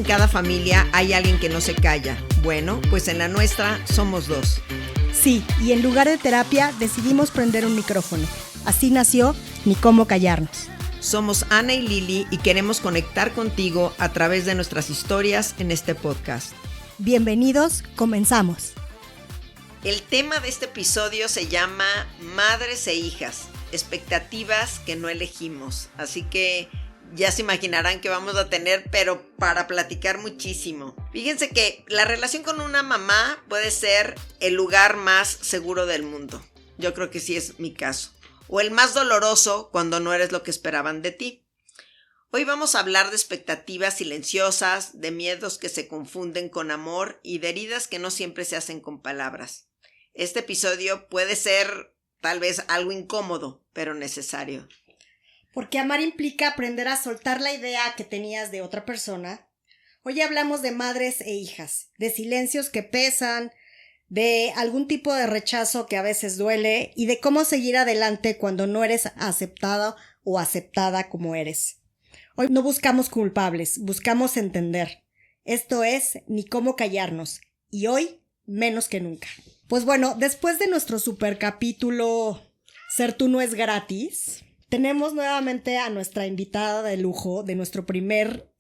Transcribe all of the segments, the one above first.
cada familia hay alguien que no se calla. Bueno, pues en la nuestra somos dos. Sí, y en lugar de terapia decidimos prender un micrófono. Así nació Ni Cómo Callarnos. Somos Ana y Lili y queremos conectar contigo a través de nuestras historias en este podcast. Bienvenidos, comenzamos. El tema de este episodio se llama Madres e Hijas, expectativas que no elegimos. Así que ya se imaginarán que vamos a tener, pero para platicar muchísimo. Fíjense que la relación con una mamá puede ser el lugar más seguro del mundo. Yo creo que sí es mi caso. O el más doloroso cuando no eres lo que esperaban de ti. Hoy vamos a hablar de expectativas silenciosas, de miedos que se confunden con amor y de heridas que no siempre se hacen con palabras. Este episodio puede ser tal vez algo incómodo, pero necesario. Porque amar implica aprender a soltar la idea que tenías de otra persona. Hoy hablamos de madres e hijas, de silencios que pesan, de algún tipo de rechazo que a veces duele y de cómo seguir adelante cuando no eres aceptada o aceptada como eres. Hoy no buscamos culpables, buscamos entender. Esto es Ni Cómo Callarnos, y hoy menos que nunca. Pues bueno, después de nuestro super capítulo Ser tú no es gratis, tenemos nuevamente a nuestra invitada de lujo de nuestro primer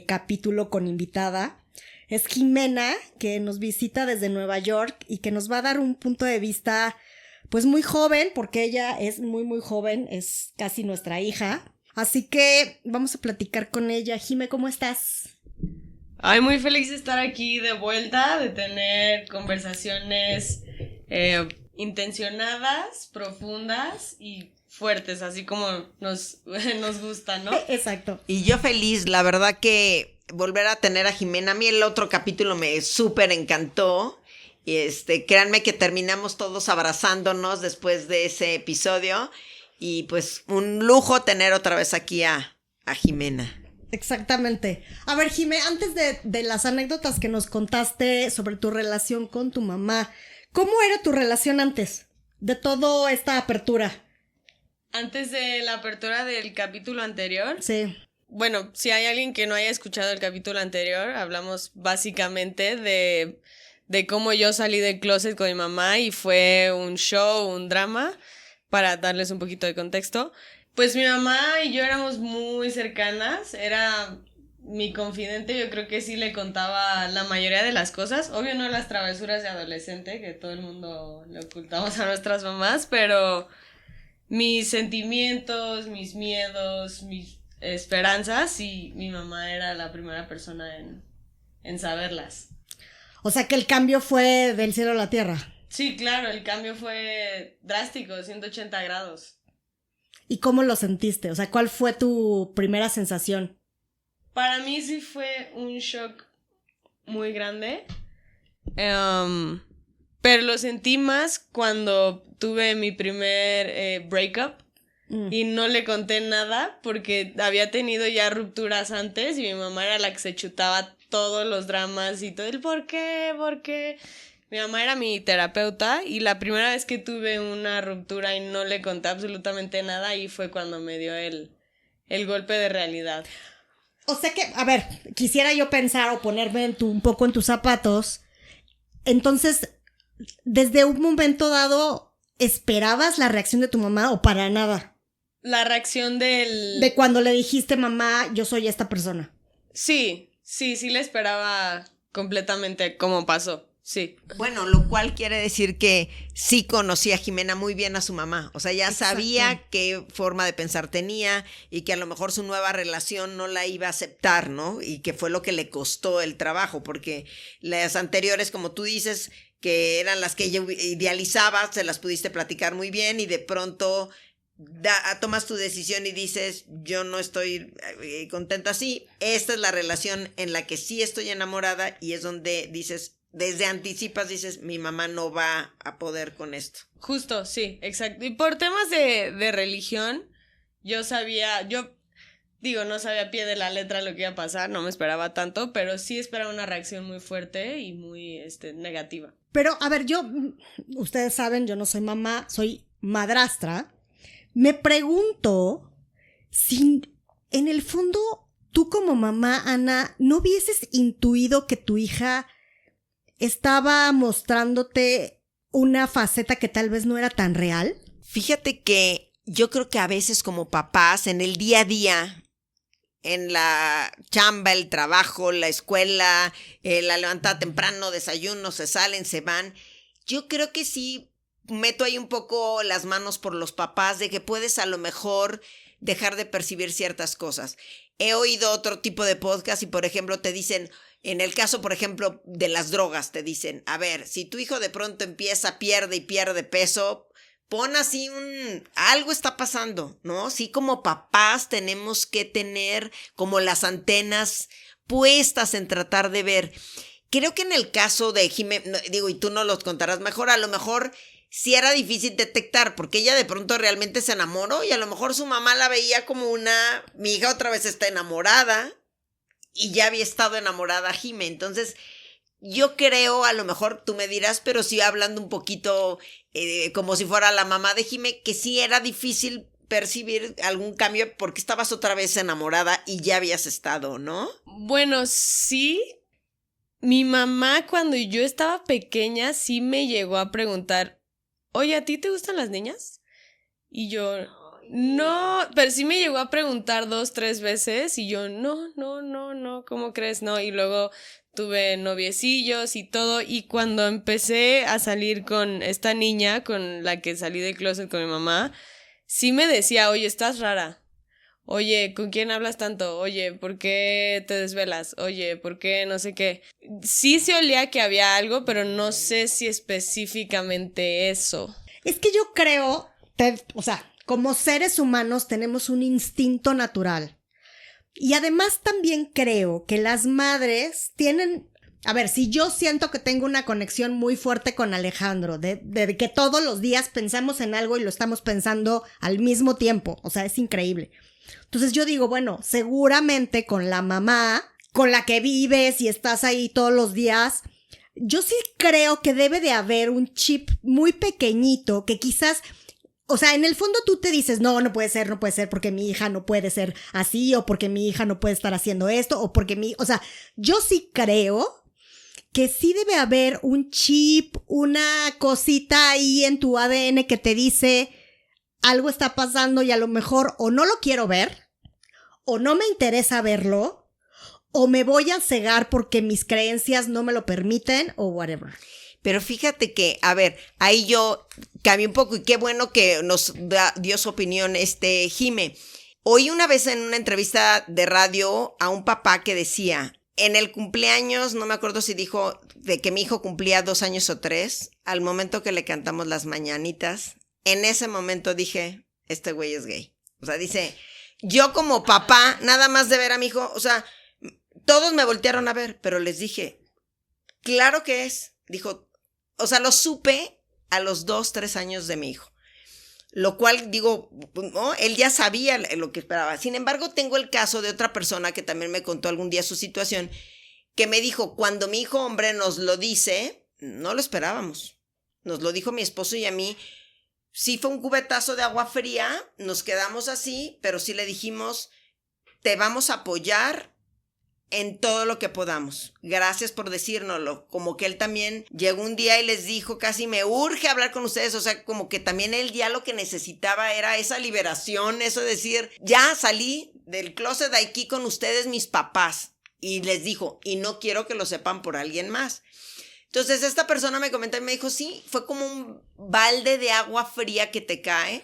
capítulo con invitada. Es Jimena, que nos visita desde Nueva York y que nos va a dar un punto de vista pues muy joven, porque ella es muy joven, es casi nuestra hija. Así que vamos a platicar con ella. Jime, ¿cómo estás? Ay, muy feliz de estar aquí de vuelta, de tener conversaciones intencionadas, profundas y fuertes, así como nos gusta, ¿no? Exacto. Y yo feliz, la verdad que volver a tener a Jimena, a mí el otro capítulo me súper encantó. Créanme que terminamos todos abrazándonos después de ese episodio. Y pues un lujo tener otra vez aquí a Jimena. Exactamente. A ver, Jime, antes de las anécdotas que nos contaste sobre tu relación con tu mamá, ¿cómo era tu relación antes de toda esta apertura? Antes de la apertura del capítulo anterior. Sí. Bueno, si hay alguien que no haya escuchado el capítulo anterior, hablamos básicamente de cómo yo salí del closet con mi mamá y fue un show, un drama. Para darles un poquito de contexto, pues mi mamá y yo éramos muy cercanas, era mi confidente, yo creo que sí le contaba la mayoría de las cosas, obvio no las travesuras de adolescente, que todo el mundo le ocultamos a nuestras mamás, pero mis sentimientos, mis miedos, mis esperanzas, y mi mamá era la primera persona en saberlas. O sea que el cambio fue del cielo a la tierra. Sí, claro, el cambio fue drástico, 180 grados. ¿Y cómo lo sentiste? O sea, ¿cuál fue tu primera sensación? Para mí sí fue un shock muy grande, pero lo sentí más cuando tuve mi primer breakup y no le conté nada porque había tenido ya rupturas antes y mi mamá era la que se chutaba todos los dramas y todo el ¿por qué? Mi mamá era mi terapeuta y la primera vez que tuve una ruptura y no le conté absolutamente nada, ahí fue cuando me dio el golpe de realidad. O sea que, a ver, quisiera yo pensar o ponerme un poco en tus zapatos. Entonces, desde un momento dado, ¿esperabas la reacción de tu mamá o para nada? La reacción de cuando le dijiste, mamá, yo soy esta persona. Sí la esperaba completamente como pasó. Sí. Bueno, lo cual quiere decir que sí conocía a Jimena muy bien a su mamá. O sea, ya sabía qué forma de pensar tenía y que a lo mejor su nueva relación no la iba a aceptar, ¿no? Y que fue lo que le costó el trabajo, porque las anteriores, como tú dices, que eran las que ella idealizaba, se las pudiste platicar muy bien y de pronto tomas tu decisión y dices, yo no estoy contenta así. Esta es la relación en la que sí estoy enamorada y es donde dices... Desde anticipas dices, mi mamá no va a poder con esto. Justo, sí, exacto. Y por temas de religión, no sabía a pie de la letra lo que iba a pasar, no me esperaba tanto, pero sí esperaba una reacción muy fuerte y muy negativa. Pero, a ver, ustedes saben, yo no soy mamá, soy madrastra. Me pregunto si en el fondo tú como mamá, Ana, ¿no hubieses intuido que tu hija estaba mostrándote una faceta que tal vez no era tan real? Fíjate que yo creo que a veces como papás, en el día a día, en la chamba, el trabajo, la escuela, la levantada temprano, desayuno, se salen, se van, yo creo que sí meto ahí un poco las manos por los papás de que puedes a lo mejor dejar de percibir ciertas cosas. He oído otro tipo de podcast y, por ejemplo, te dicen, en el caso, por ejemplo, de las drogas, te dicen, a ver, si tu hijo de pronto pierde peso, pon así algo está pasando, ¿no? Sí, como papás tenemos que tener como las antenas puestas en tratar de ver. Creo que en el caso de Jimé, digo, y tú no los contarás mejor, a lo mejor sí era difícil detectar, porque ella de pronto realmente se enamoró y a lo mejor su mamá la veía como mi hija otra vez está enamorada y ya había estado enamorada Jimé. Entonces, yo creo, a lo mejor tú me dirás, pero sí hablando un poquito como si fuera la mamá de Jimé, que sí era difícil percibir algún cambio porque estabas otra vez enamorada y ya habías estado, ¿no? Bueno, sí. Mi mamá cuando yo estaba pequeña sí me llegó a preguntar, oye, ¿a ti te gustan las niñas? Y yo, no, pero sí me llegó a preguntar 2, 3 veces y yo, no, ¿cómo crees? No, y luego tuve noviecillos y todo, y cuando empecé a salir con esta niña con la que salí del closet con mi mamá, sí me decía, oye, estás rara. Oye, ¿con quién hablas tanto? Oye, ¿por qué te desvelas? Oye, ¿por qué no sé qué? Sí se olía que había algo, pero no sé si específicamente eso. Es que yo creo, o sea, como seres humanos tenemos un instinto natural. Y además también creo que las madres tienen... A ver, si yo siento que tengo una conexión muy fuerte con Alejandro, de que todos los días pensamos en algo y lo estamos pensando al mismo tiempo, o sea, es increíble. Entonces yo digo, bueno, seguramente con la mamá, con la que vives y estás ahí todos los días, yo sí creo que debe de haber un chip muy pequeñito que quizás... O sea, en el fondo tú te dices, no puede ser, porque mi hija no puede ser así, o porque mi hija no puede estar haciendo esto, o porque o sea, yo sí creo que sí debe haber un chip, una cosita ahí en tu ADN que te dice algo está pasando y a lo mejor o no lo quiero ver, o no me interesa verlo, o me voy a cegar porque mis creencias no me lo permiten, o whatever. Pero fíjate que, a ver, ahí yo cambié un poco y qué bueno que nos dio su opinión Jime. Oí una vez en una entrevista de radio a un papá que decía, en el cumpleaños, no me acuerdo si dijo de que mi hijo cumplía 2 años o 3, al momento que le cantamos las mañanitas, en ese momento dije, este güey es gay. O sea, dice, yo como papá, nada más de ver a mi hijo, o sea, todos me voltearon a ver, pero les dije, claro que es. Dijo, o sea, lo supe a los 2, 3 años de mi hijo. Lo cual, digo, ¿no? Él ya sabía lo que esperaba. Sin embargo, tengo el caso de otra persona que también me contó algún día su situación, que me dijo, cuando mi hijo hombre nos lo dice, no lo esperábamos. Nos lo dijo mi esposo y a mí. Sí fue un cubetazo de agua fría, nos quedamos así, pero sí le dijimos, te vamos a apoyar en todo lo que podamos. Gracias por decírnoslo. Como que él también llegó un día y les dijo, casi me urge hablar con ustedes. O sea, como que también él ya lo que necesitaba era esa liberación, eso de decir, ya salí del closet de aquí con ustedes, mis papás. Y les dijo, y no quiero que lo sepan por alguien más. Entonces esta persona me comentó y me dijo, sí, fue como un balde de agua fría que te cae,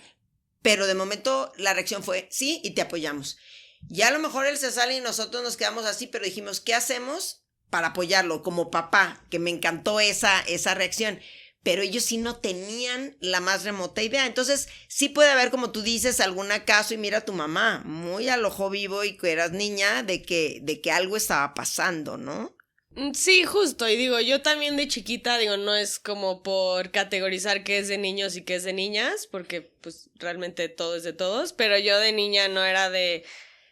pero de momento la reacción fue, sí, y te apoyamos. Ya a lo mejor él se sale y nosotros nos quedamos así, pero dijimos, ¿qué hacemos para apoyarlo? Como papá, que me encantó esa reacción. Pero ellos sí no tenían la más remota idea. Entonces, sí puede haber, como tú dices, algún caso, y mira a tu mamá, muy al ojo vivo y que eras niña, de que algo estaba pasando, ¿no? Sí, justo, y digo, yo también de chiquita, digo, no es como por categorizar qué es de niños y qué es de niñas, porque pues realmente todo es de todos, pero yo de niña no era de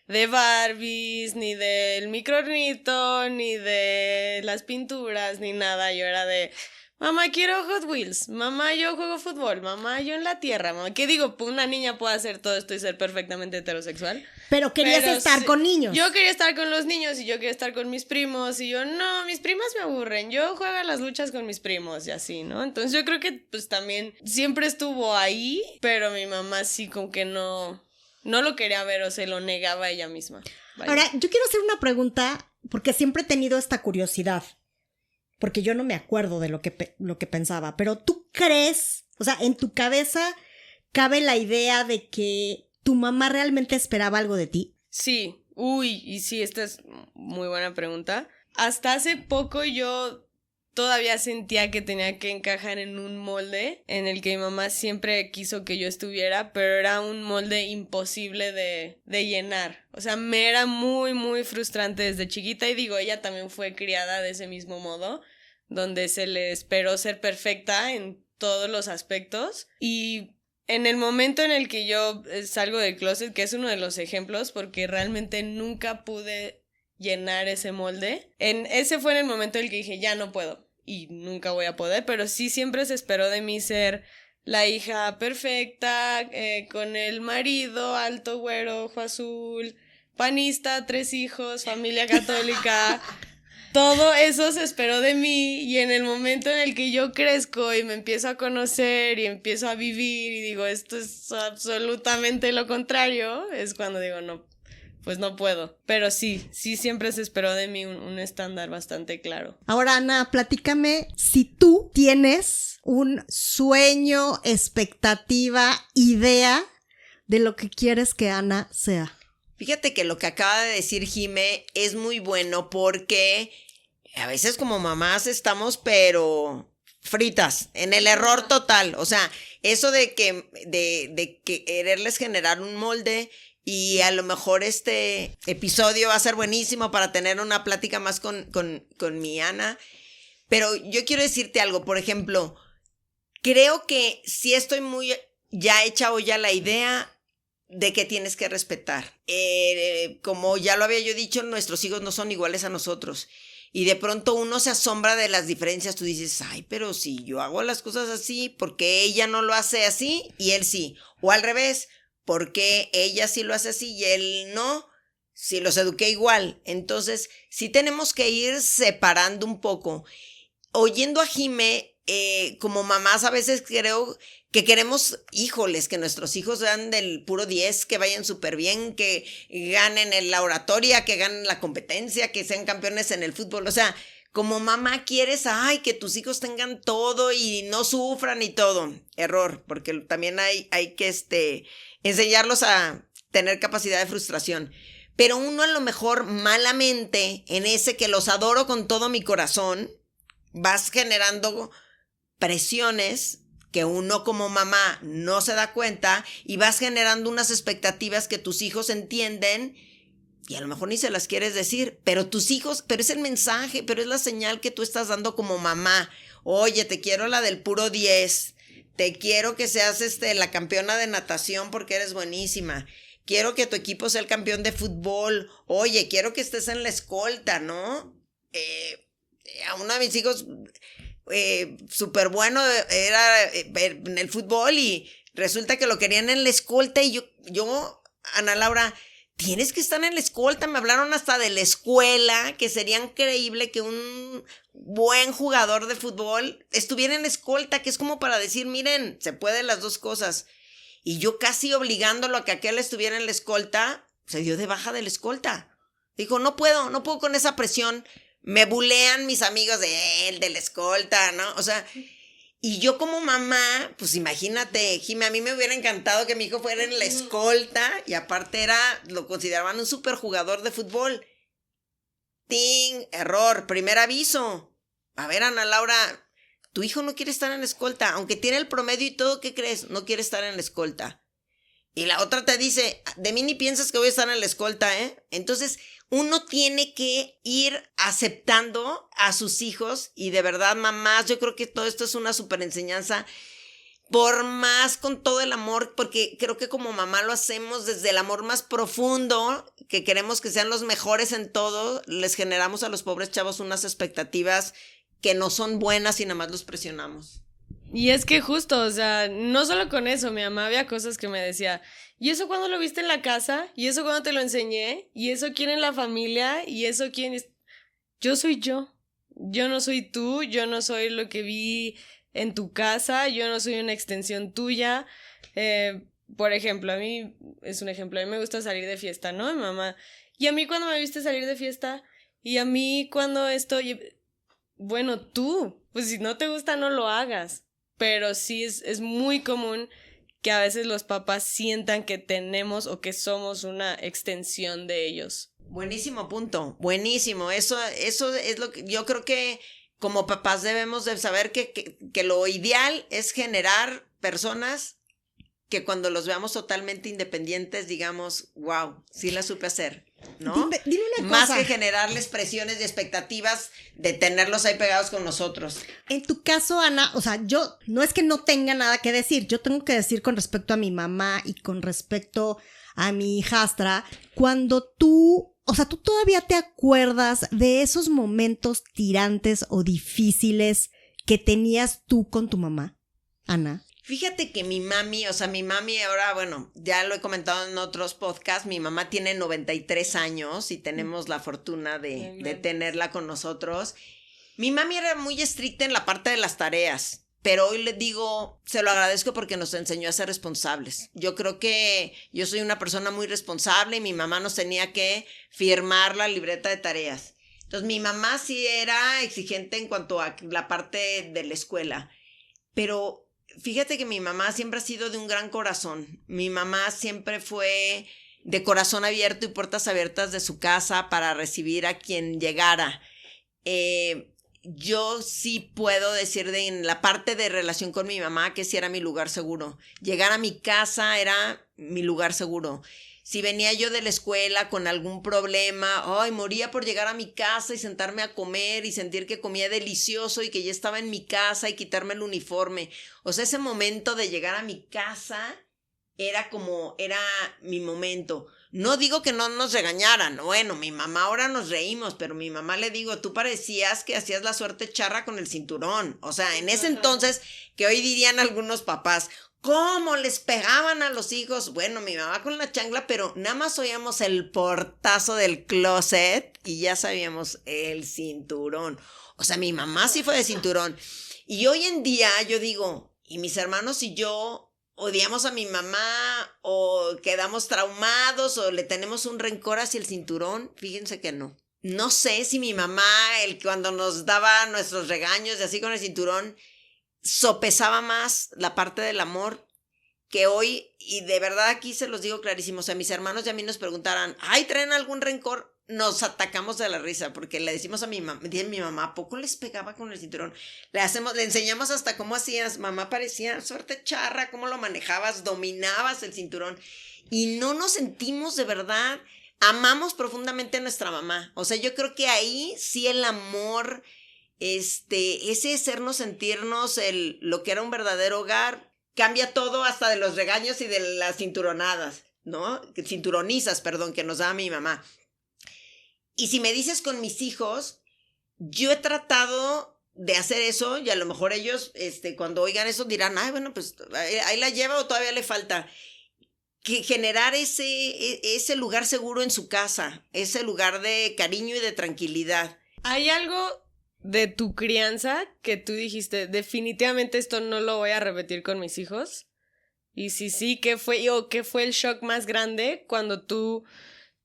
Barbies, ni del microornito, ni de las pinturas, ni nada. Yo era de, mamá, quiero Hot Wheels, mamá, yo juego fútbol, mamá, yo en la tierra, mamá. ¿Qué digo? Una niña puede hacer todo esto y ser perfectamente heterosexual. Pero querías estar con niños. Yo quería estar con los niños y yo quería estar con mis primos y yo, no, mis primas me aburren, yo juego a las luchas con mis primos y así, ¿no? Entonces yo creo que pues también siempre estuvo ahí, pero mi mamá sí como que no lo quería ver o se lo negaba ella misma. Vaya. Ahora, yo quiero hacer una pregunta porque siempre he tenido esta curiosidad, porque yo no me acuerdo de lo que pensaba, pero ¿tú crees, o sea, en tu cabeza cabe la idea de que tu mamá realmente esperaba algo de ti? Sí, y sí, esta es muy buena pregunta. Hasta hace poco yo todavía sentía que tenía que encajar en un molde en el que mi mamá siempre quiso que yo estuviera, pero era un molde imposible de llenar. O sea, me era muy, muy frustrante desde chiquita y digo, ella también fue criada de ese mismo modo, donde se le esperó ser perfecta en todos los aspectos y en el momento en el que yo salgo del closet, que es uno de los ejemplos, porque realmente nunca pude llenar ese molde, ese fue en el momento en el que dije, ya no puedo, y nunca voy a poder, pero sí siempre se esperó de mí ser la hija perfecta, con el marido, alto, güero, ojo azul, panista, 3 hijos, familia católica... Todo eso se esperó de mí y en el momento en el que yo crezco y me empiezo a conocer y empiezo a vivir y digo, esto es absolutamente lo contrario, es cuando digo, no, pues no puedo. Pero sí siempre se esperó de mí un estándar bastante claro. Ahora, Ana, platícame si tú tienes un sueño, expectativa, idea de lo que quieres que Ana sea. Fíjate que lo que acaba de decir Jime es muy bueno porque a veces como mamás estamos pero fritas, en el error total. O sea, eso de quererles generar un molde y a lo mejor este episodio va a ser buenísimo para tener una plática más con mi Ana. Pero yo quiero decirte algo, por ejemplo, creo que sí estoy muy ya hecha o ya la idea de que tienes que respetar. Como ya lo había yo dicho, nuestros hijos no son iguales a nosotros. Y de pronto uno se asombra de las diferencias. Tú dices, ay, pero si yo hago las cosas así, ¿por qué ella no lo hace así y él sí? O al revés, ¿por qué ella sí lo hace así y él no? Si los eduqué igual. Entonces, sí tenemos que ir separando un poco. Oyendo a Jime, como mamás a veces creo que queremos, híjoles, que nuestros hijos sean del puro 10, que vayan súper bien, que ganen en la oratoria, que ganen la competencia, que sean campeones en el fútbol. O sea, como mamá quieres, ay, que tus hijos tengan todo y no sufran y todo. Error, porque también hay que enseñarlos a tener capacidad de frustración. Pero uno a lo mejor malamente, en ese que los adoro con todo mi corazón, vas generando presiones que uno como mamá no se da cuenta y vas generando unas expectativas que tus hijos entienden y a lo mejor ni se las quieres decir, pero tus hijos, pero es el mensaje, pero es la señal que tú estás dando como mamá. Oye, te quiero la del puro 10, te quiero que seas la campeona de natación porque eres buenísima, quiero que tu equipo sea el campeón de fútbol, oye, quiero que estés en la escolta, ¿no? A uno de mis hijos súper bueno era en el fútbol y resulta que lo querían en la escolta y yo, Ana Laura, tienes que estar en la escolta. Me hablaron hasta de la escuela, que sería increíble que un buen jugador de fútbol estuviera en la escolta, que es como para decir, miren, se pueden las dos cosas. Y yo casi obligándolo a que aquel estuviera en la escolta, se dio de baja de la escolta. Dijo, no puedo con esa presión. Me bulean mis amigos de la escolta, ¿no? O sea, y yo como mamá, pues imagínate, Jimé, a mí me hubiera encantado que mi hijo fuera en la escolta y aparte lo consideraban un superjugador de fútbol. ¡Ting! Error, primer aviso. A ver, Ana Laura, tu hijo no quiere estar en la escolta, aunque tiene el promedio y todo, ¿qué crees? No quiere estar en la escolta. Y la otra te dice, de mí ni piensas que voy a estar en la escolta, ¿eh? Entonces, uno tiene que ir aceptando a sus hijos y de verdad, mamás, yo creo que todo esto es una súper enseñanza, por más con todo el amor, porque creo que como mamá lo hacemos desde el amor más profundo, que queremos que sean los mejores en todo, les generamos a los pobres chavos unas expectativas que no son buenas y nada más los presionamos. Y es que justo, o sea, no solo con eso, mi mamá había cosas que me decía, ¿y eso cuándo lo viste en la casa? ¿Y eso cuándo te lo enseñé? ¿Y eso quién en la familia? ¿Y eso quién es? Yo soy yo. Yo no soy tú, yo no soy lo que vi en tu casa, yo no soy una extensión tuya. Por ejemplo, a mí me gusta salir de fiesta, ¿no? Mi mamá, ¿y a mí cuándo me viste salir de fiesta? ¿Y a mí cuándo estoy? Bueno, tú, pues si no te gusta no lo hagas. Pero sí es muy común que a veces los papás sientan que tenemos o que somos una extensión de ellos. Buenísimo punto, buenísimo. Eso es lo que yo creo que como papás debemos de saber que lo ideal es generar personas que cuando los veamos totalmente independientes digamos, wow, sí la supe hacer, ¿no? Dime una Más cosa. que generarles presiones y expectativas de tenerlos ahí pegados con nosotros. En tu caso, Ana, o sea, yo no es que no tenga nada que decir, yo tengo que decir con respecto a mi mamá y con respecto a mi hijastra, cuando tú todavía te acuerdas de esos momentos tirantes o difíciles que tenías tú con tu mamá, Ana. Fíjate que mi mami ahora, bueno, ya lo he comentado en otros podcasts, mi mamá tiene 93 años y tenemos la fortuna de tenerla con nosotros. Mi mami era muy estricta en la parte de las tareas, pero hoy le digo, se lo agradezco porque nos enseñó a ser responsables. Yo creo que yo soy una persona muy responsable y mi mamá nos tenía que firmar la libreta de tareas. Entonces mi mamá sí era exigente en cuanto a la parte de la escuela, pero fíjate que mi mamá siempre ha sido de un gran corazón. Mi mamá siempre fue de corazón abierto y puertas abiertas de su casa para recibir a quien llegara. Yo sí puedo decir en la parte de relación con mi mamá que sí era mi lugar seguro. Llegar a mi casa era mi lugar seguro. Si venía yo de la escuela con algún problema, moría por llegar a mi casa y sentarme a comer y sentir que comía delicioso y que ya estaba en mi casa y quitarme el uniforme. O sea, ese momento de llegar a mi casa era mi momento. No digo que no nos regañaran. Bueno, mi mamá ahora nos reímos, pero mi mamá le digo, tú parecías que hacías la suerte charra con el cinturón. O sea, en ese entonces, que hoy dirían algunos papás, ¿cómo les pegaban a los hijos? Bueno, mi mamá con la chancla, pero nada más oíamos el portazo del closet y ya sabíamos el cinturón. O sea, mi mamá sí fue de cinturón. Y hoy en día yo digo, y mis hermanos y yo odiamos a mi mamá o quedamos traumados o le tenemos un rencor hacia el cinturón. Fíjense que no. No sé si mi mamá, cuando nos daba nuestros regaños de así con el cinturón, sopesaba más la parte del amor que hoy, y de verdad aquí se los digo clarísimo, o sea, mis hermanos y a mí nos preguntaran, ¿traen algún rencor? Nos atacamos de la risa, porque le decimos a mi mamá, ¿a poco les pegaba con el cinturón? Le enseñamos hasta cómo hacías, mamá parecía suerte charra, cómo lo manejabas, dominabas el cinturón, y no nos sentimos de verdad, amamos profundamente a nuestra mamá, o sea, yo creo que ahí sí el amor, ese hacernos sentirnos lo que era un verdadero hogar, cambia todo hasta de los regaños y de las cinturonadas, ¿no? Cinturonizas, perdón, que nos daba mi mamá. Y si me dices con mis hijos, yo he tratado de hacer eso y a lo mejor ellos, cuando oigan eso dirán, bueno, pues ahí la lleva o todavía le falta. Que generar ese lugar seguro en su casa, ese lugar de cariño y de tranquilidad. ¿Hay algo de tu crianza que tú dijiste, definitivamente esto no lo voy a repetir con mis hijos? Y si sí, ¿qué fue el shock más grande cuando tú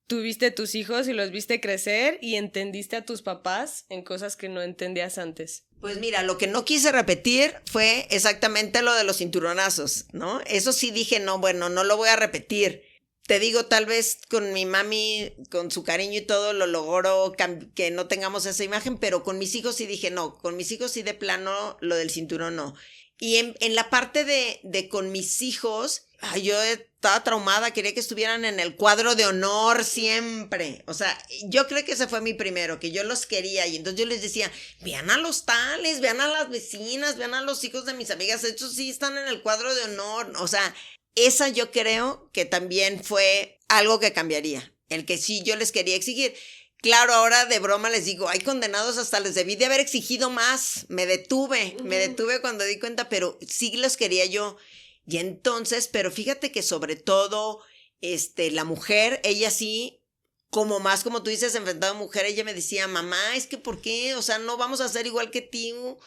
tuviste tus hijos y los viste crecer y entendiste a tus papás en cosas que no entendías antes? Pues mira, lo que no quise repetir fue exactamente lo de los cinturonazos, ¿no? Eso sí dije, no, bueno, no lo voy a repetir. Te digo, tal vez con mi mami, con su cariño y todo, lo logró que no tengamos esa imagen, pero con mis hijos sí dije, no, con mis hijos sí de plano lo del cinturón no. Y en la parte de con mis hijos, yo estaba traumada, quería que estuvieran en el cuadro de honor siempre. O sea, yo creo que ese fue mi primero, que yo los quería. Y entonces yo les decía, vean a los tales, vean a las vecinas, vean a los hijos de mis amigas, estos sí están en el cuadro de honor. O sea, esa yo creo que también fue algo que cambiaría, el que sí yo les quería exigir. Claro, ahora de broma les digo, hay condenados, hasta les debí de haber exigido más. Me detuve cuando di cuenta, pero sí los quería yo. Y entonces, pero fíjate que sobre todo, la mujer, ella sí, como más, como tú dices, enfrentado a mujer, ella me decía, mamá, es que ¿por qué? O sea, no vamos a ser igual que tú.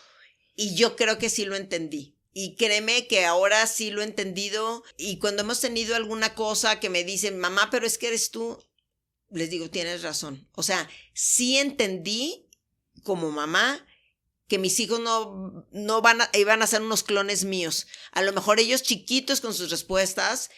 Y yo creo que sí lo entendí. Y créeme que ahora sí lo he entendido. Y cuando hemos tenido alguna cosa que me dicen, mamá, pero es que eres tú, les digo, tienes razón. O sea, sí entendí como mamá que mis hijos no iban a ser unos clones míos. A lo mejor ellos chiquitos con sus respuestas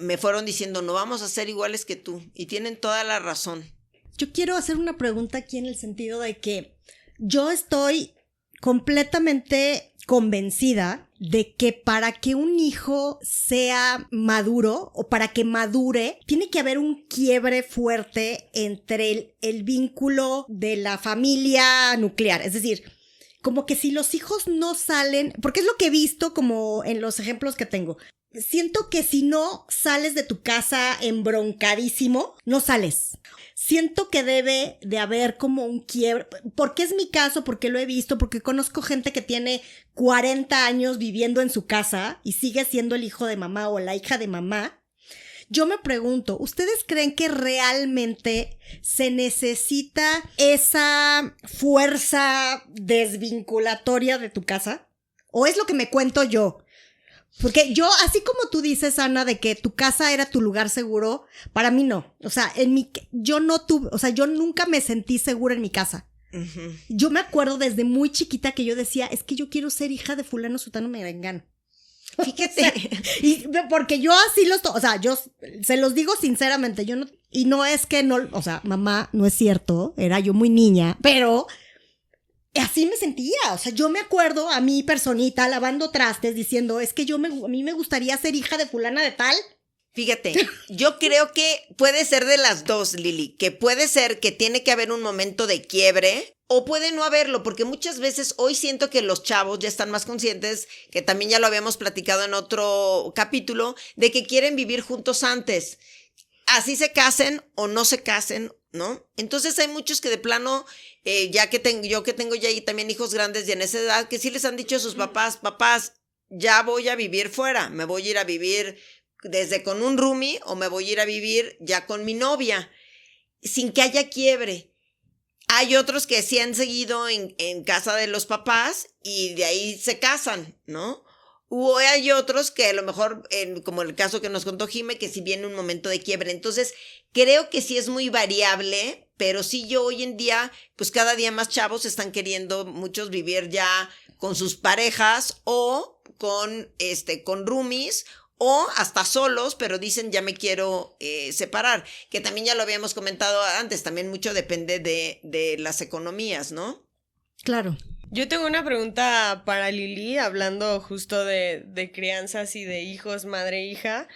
me fueron diciendo, no vamos a ser iguales que tú. Y tienen toda la razón. Yo quiero hacer una pregunta aquí en el sentido de que yo estoy completamente convencida de que para que un hijo sea maduro o para que madure, tiene que haber un quiebre fuerte entre el vínculo de la familia nuclear. Es decir, como que si los hijos no salen, porque es lo que he visto como en los ejemplos que tengo. Siento que si no sales de tu casa embroncadísimo, no sales. Siento que debe de haber como un quiebre, porque es mi caso, porque lo he visto, porque conozco gente que tiene 40 años viviendo en su casa y sigue siendo el hijo de mamá o la hija de mamá. Yo me pregunto, ¿ustedes creen que realmente se necesita esa fuerza desvinculatoria de tu casa? ¿O es lo que me cuento yo? Porque yo, así como tú dices, Ana, de que tu casa era tu lugar seguro, para mí no. O sea, yo nunca me sentí segura en mi casa. Uh-huh. Yo me acuerdo desde muy chiquita que yo decía, es que yo quiero ser hija de fulano, sutano, merengano. Fíjate. Porque yo así yo se los digo sinceramente, y no es que no, o sea, mamá, no es cierto, era yo muy niña, pero así me sentía, o sea, yo me acuerdo a mi personita lavando trastes diciendo, es que a mí me gustaría ser hija de fulana de tal. Fíjate, yo creo que puede ser de las dos, Lili, que puede ser que tiene que haber un momento de quiebre o puede no haberlo, porque muchas veces hoy siento que los chavos ya están más conscientes, que también ya lo habíamos platicado en otro capítulo, de que quieren vivir juntos antes, así se casen o no se casen, ¿no? Entonces hay muchos que de plano, yo que tengo ya ahí también hijos grandes y en esa edad, que sí les han dicho a sus papás, ya voy a vivir fuera, me voy a ir a vivir desde con un roomie o me voy a ir a vivir ya con mi novia, sin que haya quiebre. Hay otros que sí han seguido en casa de los papás y de ahí se casan, ¿no? O hay otros que a lo mejor, como el caso que nos contó Jime, que sí viene un momento de quiebre. Entonces, creo que sí es muy variable, pero sí yo hoy en día, pues cada día más chavos están queriendo muchos vivir ya con sus parejas o con roomies o hasta solos, pero dicen ya me quiero separar, que también ya lo habíamos comentado antes, también mucho depende de las economías, ¿no? Claro. Yo tengo una pregunta para Lili, hablando justo de crianzas y de hijos, madre e hija.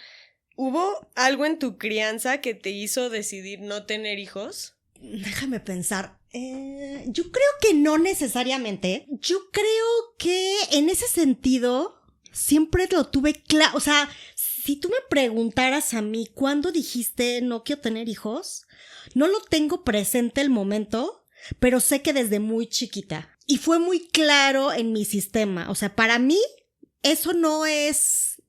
¿Hubo algo en tu crianza que te hizo decidir no tener hijos? Déjame pensar. Yo creo que no necesariamente. Yo creo que en ese sentido siempre lo tuve claro. O sea, si tú me preguntaras a mí ¿cuándo dijiste no quiero tener hijos? No lo tengo presente el momento, pero sé que desde muy chiquita. Y fue muy claro en mi sistema. O sea, para mí eso no es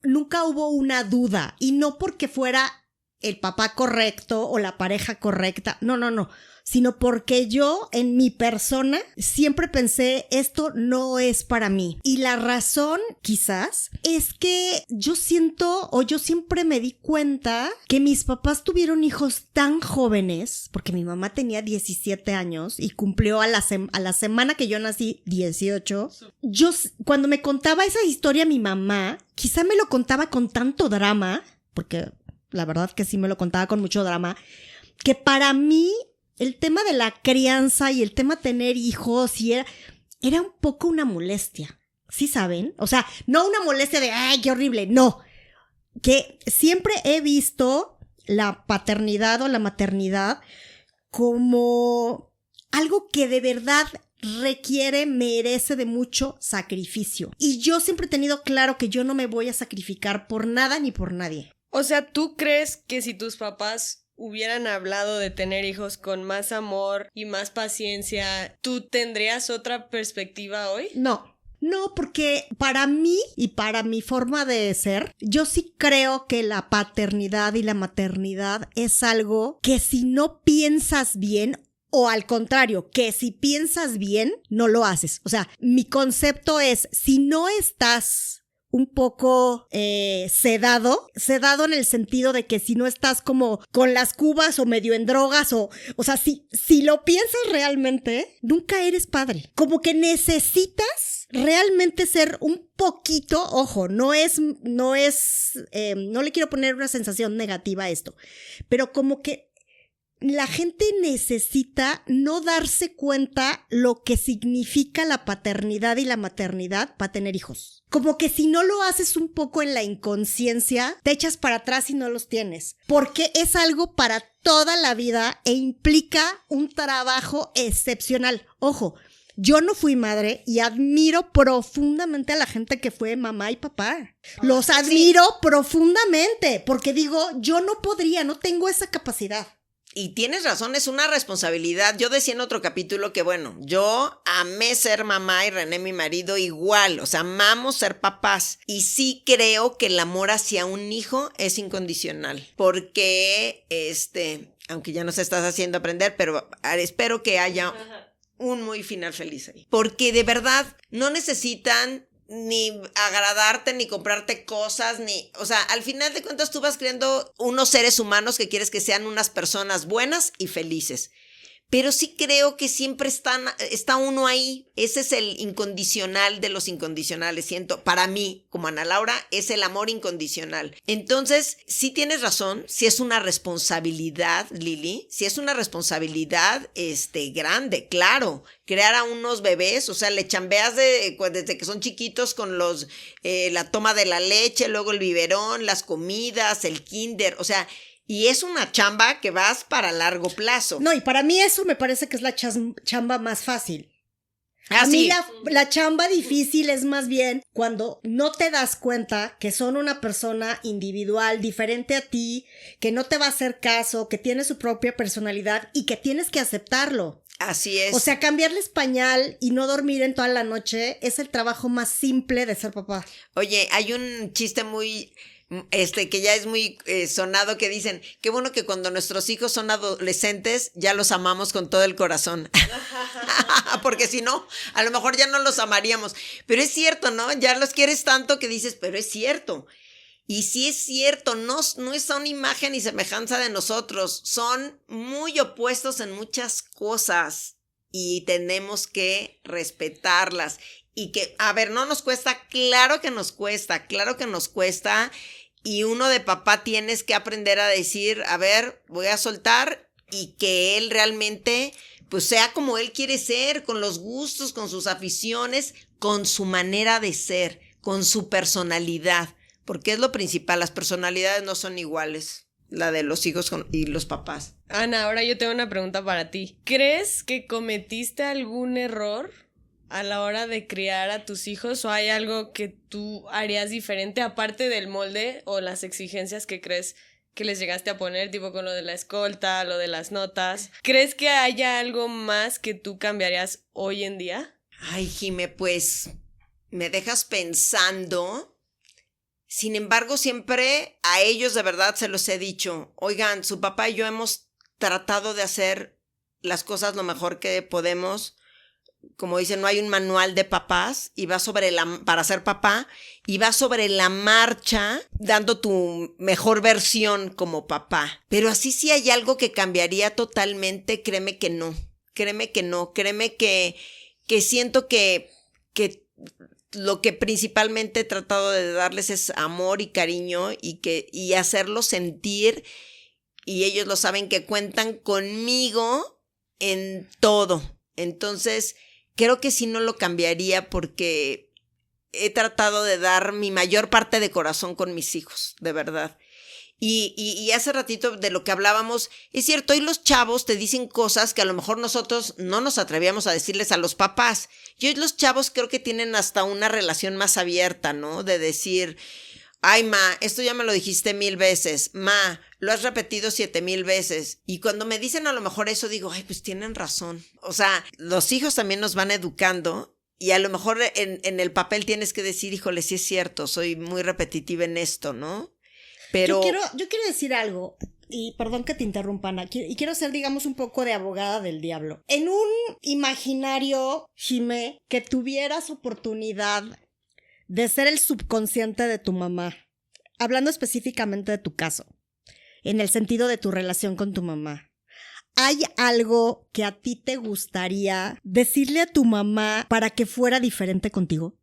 nunca hubo una duda. Y no porque fuera el papá correcto o la pareja correcta. No. Sino porque yo, en mi persona, siempre pensé, esto no es para mí. Y la razón, quizás, es que yo siempre me di cuenta que mis papás tuvieron hijos tan jóvenes, porque mi mamá tenía 17 años y cumplió a la semana que yo nací, 18. Cuando me contaba esa historia mi mamá, quizá me lo contaba con tanto drama, porque la verdad que sí me lo contaba con mucho drama, que para mí el tema de la crianza y el tema de tener hijos era un poco una molestia, ¿sí saben? O sea, no una molestia de ¡ay, qué horrible! No, que siempre he visto la paternidad o la maternidad como algo que de verdad merece de mucho sacrificio. Y yo siempre he tenido claro que yo no me voy a sacrificar por nada ni por nadie. O sea, ¿tú crees que si tus papás hubieran hablado de tener hijos con más amor y más paciencia, ¿tú tendrías otra perspectiva hoy? No, porque para mí y para mi forma de ser, yo sí creo que la paternidad y la maternidad es algo que si no piensas bien, o al contrario, que si piensas bien, no lo haces. O sea, mi concepto es, si no estás un poco sedado en el sentido de que si no estás como con las cubas o medio en drogas o sea, si lo piensas realmente, nunca eres padre. Como que necesitas realmente ser un poquito, ojo, no le quiero poner una sensación negativa a esto, pero como que la gente necesita no darse cuenta lo que significa la paternidad y la maternidad para tener hijos. Como que si no lo haces un poco en la inconsciencia, te echas para atrás y no los tienes. Porque es algo para toda la vida e implica un trabajo excepcional. Ojo, yo no fui madre y admiro profundamente a la gente que fue mamá y papá. Los admiro profundamente porque digo, yo no podría, no tengo esa capacidad. Y tienes razón, es una responsabilidad. Yo decía en otro capítulo que, bueno, yo amé ser mamá y René, mi marido, igual. O sea, amamos ser papás. Y sí creo que el amor hacia un hijo es incondicional. Porque, aunque ya nos estás haciendo aprender, pero espero que haya un muy final feliz ahí. Porque de verdad no necesitan ni agradarte, ni comprarte cosas, o sea, al final de cuentas tú vas creando unos seres humanos que quieres que sean unas personas buenas y felices. Pero sí creo que siempre está uno ahí. Ese es el incondicional de los incondicionales. Siento, para mí, como Ana Laura, es el amor incondicional. Entonces, sí tienes razón, sí es una responsabilidad, Lili, sí es una responsabilidad grande, claro. Crear a unos bebés, o sea, le chambeas desde que son chiquitos con la toma de la leche, luego el biberón, las comidas, el kinder, o sea, y es una chamba que vas para largo plazo. No, y para mí eso me parece que es la chamba más fácil. A mí la chamba difícil es más bien cuando no te das cuenta que son una persona individual, diferente a ti, que no te va a hacer caso, que tiene su propia personalidad y que tienes que aceptarlo. Así es. O sea, cambiarles pañal y no dormir en toda la noche es el trabajo más simple de ser papá. Oye, hay un chiste muy... que ya es muy sonado, que dicen, qué bueno que cuando nuestros hijos son adolescentes ya los amamos con todo el corazón. Porque si no, a lo mejor ya no los amaríamos. Pero es cierto, ¿no? Ya los quieres tanto que dices, pero es cierto. Y sí es cierto, no son imagen y semejanza de nosotros, son muy opuestos en muchas cosas y tenemos que respetarlas. Y que, a ver, no nos cuesta, claro que nos cuesta. Y uno de papá tienes que aprender a decir, a ver, voy a soltar y que él realmente pues sea como él quiere ser, con los gustos, con sus aficiones, con su manera de ser, con su personalidad, porque es lo principal, las personalidades no son iguales, la de los hijos y los papás. Ana, ahora yo tengo una pregunta para ti. ¿Crees que cometiste algún error a la hora de criar a tus hijos o hay algo que tú harías diferente aparte del molde o las exigencias que crees que les llegaste a poner, tipo con lo de la escolta, lo de las notas? ¿Crees que haya algo más que tú cambiarías hoy en día? Ay, Jime, pues me dejas pensando. Sin embargo, siempre a ellos de verdad se los he dicho, oigan, su papá y yo hemos tratado de hacer las cosas lo mejor que podemos. Como dicen, no hay un manual de papás y vas para ser papá y vas sobre la marcha dando tu mejor versión como papá. Pero así sí hay algo que cambiaría totalmente, créeme que no, créeme que siento que lo que principalmente he tratado de darles es amor y cariño y hacerlos sentir, y ellos lo saben, que cuentan conmigo en todo. Entonces, creo que sí no lo cambiaría porque he tratado de dar mi mayor parte de corazón con mis hijos, de verdad. Y hace ratito de lo que hablábamos, es cierto, hoy los chavos te dicen cosas que a lo mejor nosotros no nos atrevíamos a decirles a los papás. Y hoy los chavos creo que tienen hasta una relación más abierta, ¿no? De decir, Ay, ma, esto ya me lo dijiste 1000 veces. Ma, lo has repetido 7000 veces. Y cuando me dicen a lo mejor eso, digo, ay, pues tienen razón. O sea, los hijos también nos van educando y a lo mejor en el papel tienes que decir, híjole, sí es cierto, soy muy repetitiva en esto, ¿no? Pero Yo quiero decir algo, y perdón que te interrumpa, Ana, y quiero ser, digamos, un poco de abogada del diablo. En un imaginario, Jimé, que tuvieras oportunidad de ser el subconsciente de tu mamá, hablando específicamente de tu caso, en el sentido de tu relación con tu mamá, ¿hay algo que a ti te gustaría decirle a tu mamá para que fuera diferente contigo?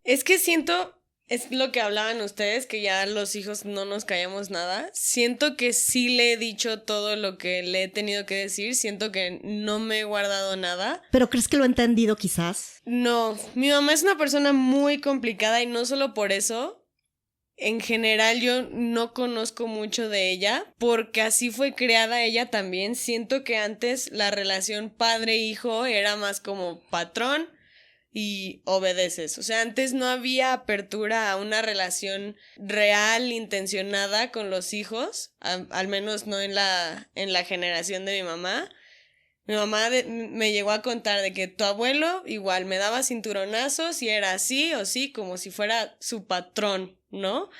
Es que siento, es lo que hablaban ustedes, que ya los hijos no nos callamos nada. Siento que sí le he dicho todo lo que le he tenido que decir. Siento que no me he guardado nada. ¿Pero crees que lo he entendido quizás? No, mi mamá es una persona muy complicada y no solo por eso. En general yo no conozco mucho de ella porque así fue creada ella también. Siento que antes la relación padre-hijo era más como patrón y obedeces. O sea, antes no había apertura a una relación real, intencionada con los hijos, al menos no en la generación de mi mamá. Mi mamá me llegó a contar de que tu abuelo igual me daba cinturonazos y era así o sí, como si fuera su patrón, ¿no?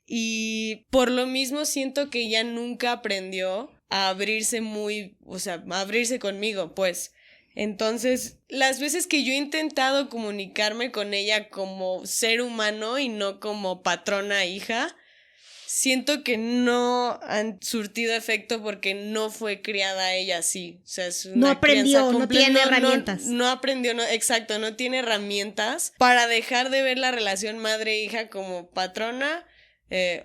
Y por lo mismo siento que ella nunca aprendió a abrirse a abrirse conmigo, pues. Entonces, las veces que yo he intentado comunicarme con ella como ser humano y no como patrona hija, siento que no han surtido efecto porque no fue criada ella así. O sea, es una no aprendió, crianza no tiene herramientas. No aprendió, exacto, no tiene herramientas para dejar de ver la relación madre-hija como patrona,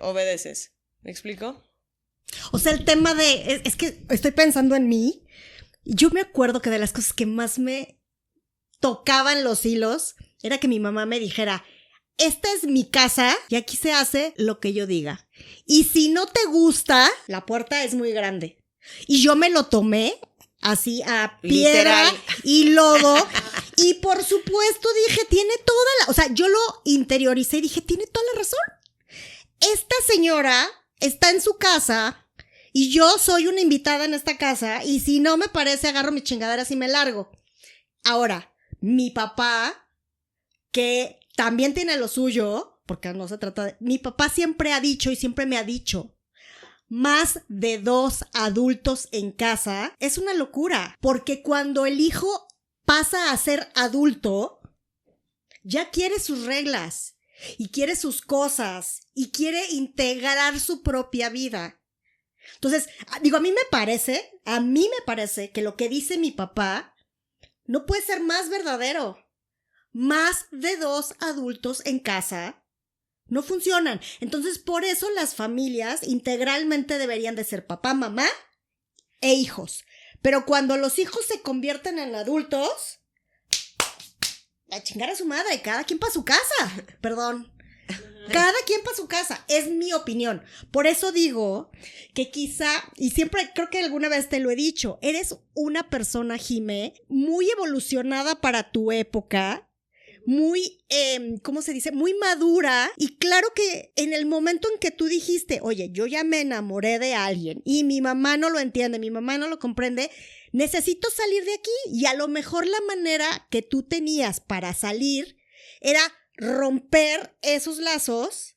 obedeces. ¿Me explico? O sea, el tema es que estoy pensando en mí. Yo me acuerdo que de las cosas que más me tocaban los hilos era que mi mamá me dijera, esta es mi casa y aquí se hace lo que yo diga. Y si no te gusta, la puerta es muy grande. Y yo me lo tomé así a piedra literal y lodo. Y por supuesto dije, tiene toda o sea, yo lo interioricé y dije, tiene toda la razón. Esta señora está en su casa y yo soy una invitada en esta casa y si no me parece, agarro mis chingaderas y me largo. Ahora, mi papá, que también tiene lo suyo, porque no se trata de... Mi papá siempre ha dicho y siempre me ha dicho, más de 2 adultos en casa es una locura, porque cuando el hijo pasa a ser adulto, ya quiere sus reglas y quiere sus cosas y quiere integrar su propia vida. Entonces, digo, a mí me parece que lo que dice mi papá no puede ser más verdadero. Más de 2 adultos en casa no funcionan. Entonces, por eso las familias integralmente deberían de ser papá, mamá e hijos. Pero cuando los hijos se convierten en adultos, a chingar a su madre, cada quien para su casa. Perdón. Cada quien para su casa, es mi opinión. Por eso digo que quizá, y siempre creo que alguna vez te lo he dicho, eres una persona, Jimé, muy evolucionada para tu época, muy, ¿cómo se dice? Muy madura. Y claro que en el momento en que tú dijiste, oye, yo ya me enamoré de alguien y mi mamá no lo entiende, mi mamá no lo comprende, necesito salir de aquí. Y a lo mejor la manera que tú tenías para salir era romper esos lazos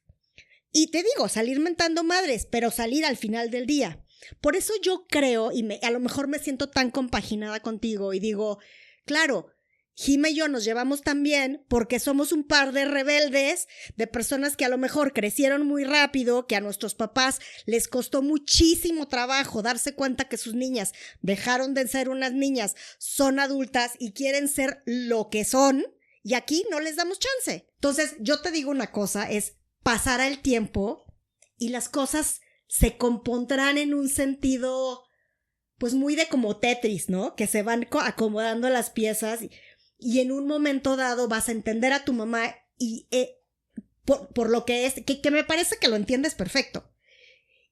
y te digo, salir mentando madres, pero salir al final del día. Por eso yo creo, y a lo mejor me siento tan compaginada contigo y digo, claro, Jime y yo nos llevamos tan bien porque somos un par de rebeldes, de personas que a lo mejor crecieron muy rápido, que a nuestros papás les costó muchísimo trabajo darse cuenta que sus niñas dejaron de ser unas niñas, son adultas y quieren ser lo que son. Y aquí no les damos chance. Entonces, yo te digo una cosa, es pasará el tiempo y las cosas se compondrán en un sentido, pues muy de como Tetris, ¿no? Que se van acomodando las piezas y en un momento dado vas a entender a tu mamá y por lo que es, que me parece que lo entiendes perfecto.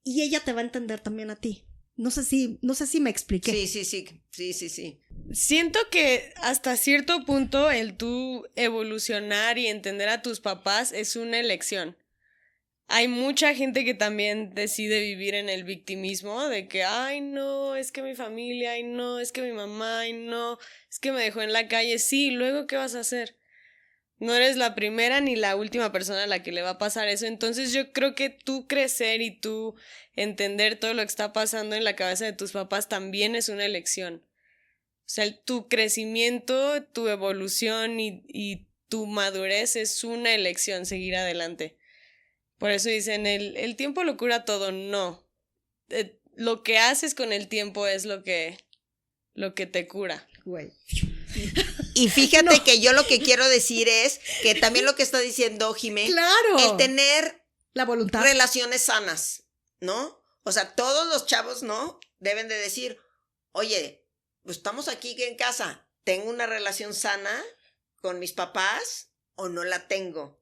Y ella te va a entender también a ti. No sé si me expliqué. Sí. Siento que hasta cierto punto el tú evolucionar y entender a tus papás es una elección. hay mucha gente que también decide vivir en el victimismo de que, ay, no, es que mi familia, ay, no, es que mi mamá, ay, no, es que me dejó en la calle. Sí, ¿luego qué vas a hacer? No eres la primera ni la última persona a la que le va a pasar eso. Entonces yo creo que tú crecer y tú entender todo lo que está pasando en la cabeza de tus papás también es una elección. O sea, tu crecimiento, tu evolución y tu madurez es una elección, seguir adelante. Por eso dicen, el tiempo lo cura todo. No. Lo que haces con el tiempo es lo que te cura. Güey. Y fíjate que yo lo que quiero decir es que también lo que está diciendo Jimé, ¡claro! el tener la voluntad, relaciones sanas, ¿no? O sea, todos los chavos, ¿no? Deben de decir, oye, pues estamos aquí en casa, ¿tengo una relación sana con mis papás o no la tengo?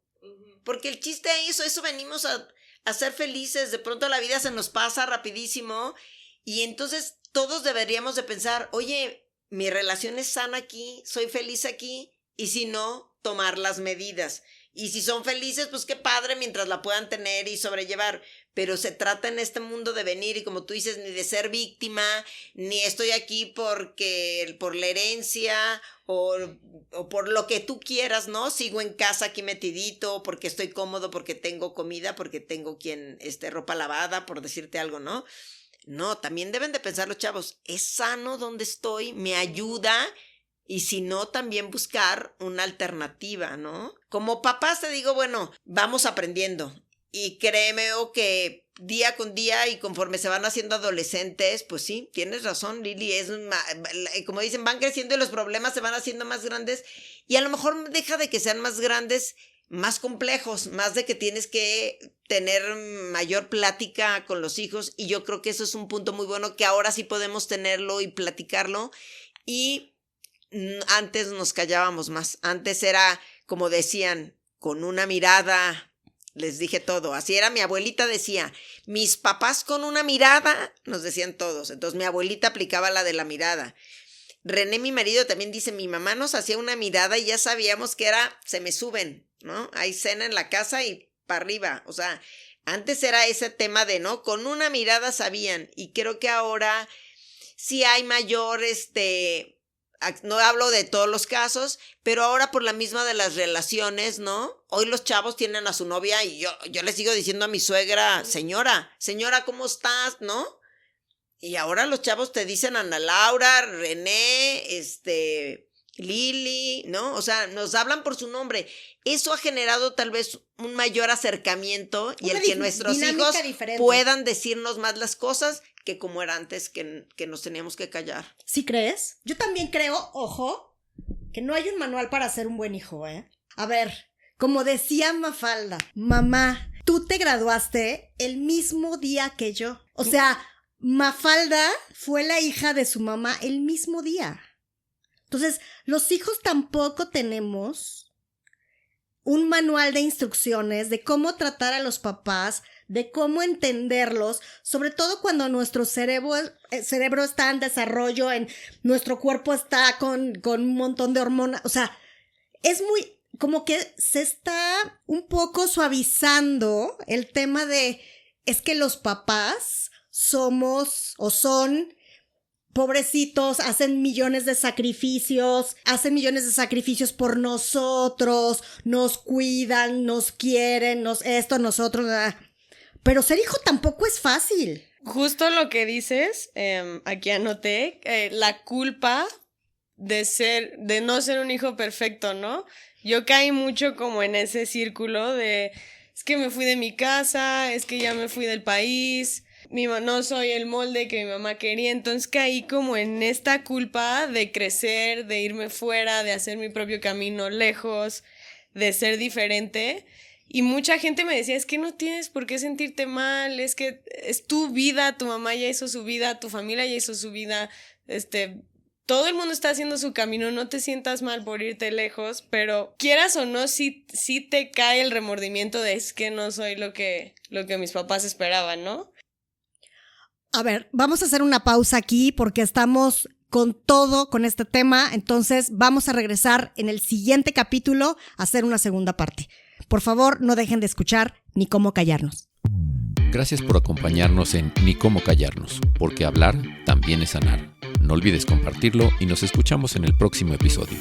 Porque el chiste es eso venimos a ser felices, de pronto la vida se nos pasa rapidísimo y entonces todos deberíamos de pensar, oye, mi relación es sana aquí, soy feliz aquí, y si no, tomar las medidas. Y si son felices, pues qué padre mientras la puedan tener y sobrellevar. Pero se trata en este mundo de venir y como tú dices, ni de ser víctima, ni estoy aquí por la herencia o por lo que tú quieras, ¿no? Sigo en casa aquí metidito porque estoy cómodo, porque tengo comida, porque tengo ropa lavada, por decirte algo, ¿no? No, también deben de pensar los chavos, ¿es sano donde estoy? ¿Me ayuda? Y si no, también buscar una alternativa, ¿no? Como papás te digo, bueno, vamos aprendiendo. Y créeme que día con día y conforme se van haciendo adolescentes, pues sí, tienes razón, Lili, como dicen, van creciendo y los problemas se van haciendo más grandes y a lo mejor deja de que sean más grandes, más complejos, más de que tienes que tener mayor plática con los hijos y yo creo que eso es un punto muy bueno que ahora sí podemos tenerlo y platicarlo y antes nos callábamos más, antes era como decían, con una mirada les dije todo, así era, mi abuelita decía, mis papás con una mirada, nos decían todos, entonces mi abuelita aplicaba la de la mirada. René, mi marido, también dice, mi mamá nos hacía una mirada y ya sabíamos que era, se me suben, ¿no? Hay cena en la casa y para arriba, o sea, antes era ese tema de, ¿no? Con una mirada sabían y creo que ahora sí hay mayor, no hablo de todos los casos, pero ahora por la misma de las relaciones, ¿no? Hoy los chavos tienen a su novia y yo le sigo diciendo a mi suegra, señora, ¿cómo estás? ¿No? Y ahora los chavos te dicen Ana Laura, René, Lili, ¿no? O sea, nos hablan por su nombre. Eso ha generado tal vez un mayor acercamiento y el que nuestros hijos puedan decirnos más las cosas que como era antes que nos teníamos que callar. ¿Sí crees? Yo también creo, ojo, que no hay un manual para ser un buen hijo, ¿eh? A ver, como decía Mafalda, mamá, tú te graduaste el mismo día que yo. O sea, Mafalda fue la hija de su mamá el mismo día. Entonces, los hijos tampoco tenemos un manual de instrucciones de cómo tratar a los papás, de cómo entenderlos, sobre todo cuando nuestro cerebro está en desarrollo, nuestro cuerpo está con un montón de hormonas. O sea, es muy, como que se está un poco suavizando el tema de, es que los papás somos o son pobrecitos, hacen millones de sacrificios por nosotros, nos cuidan, nos quieren, nosotros. Pero ser hijo tampoco es fácil. Justo lo que dices, aquí anoté, la culpa de no ser un hijo perfecto, ¿no? Yo caí mucho como en ese círculo de, es que me fui de mi casa, es que ya me fui del país, no soy el molde que mi mamá quería, entonces caí como en esta culpa de crecer, de irme fuera, de hacer mi propio camino lejos, de ser diferente. Y mucha gente me decía, es que no tienes por qué sentirte mal, es que es tu vida, tu mamá ya hizo su vida, tu familia ya hizo su vida, todo el mundo está haciendo su camino, no te sientas mal por irte lejos, pero quieras o no, sí te cae el remordimiento de es que no soy lo que mis papás esperaban, ¿no? A ver, vamos a hacer una pausa aquí porque estamos con todo con este tema, entonces vamos a regresar en el siguiente capítulo a hacer una segunda parte. Por favor, no dejen de escuchar Ni Cómo Callarnos. Gracias por acompañarnos en Ni Cómo Callarnos, porque hablar también es sanar. No olvides compartirlo y nos escuchamos en el próximo episodio.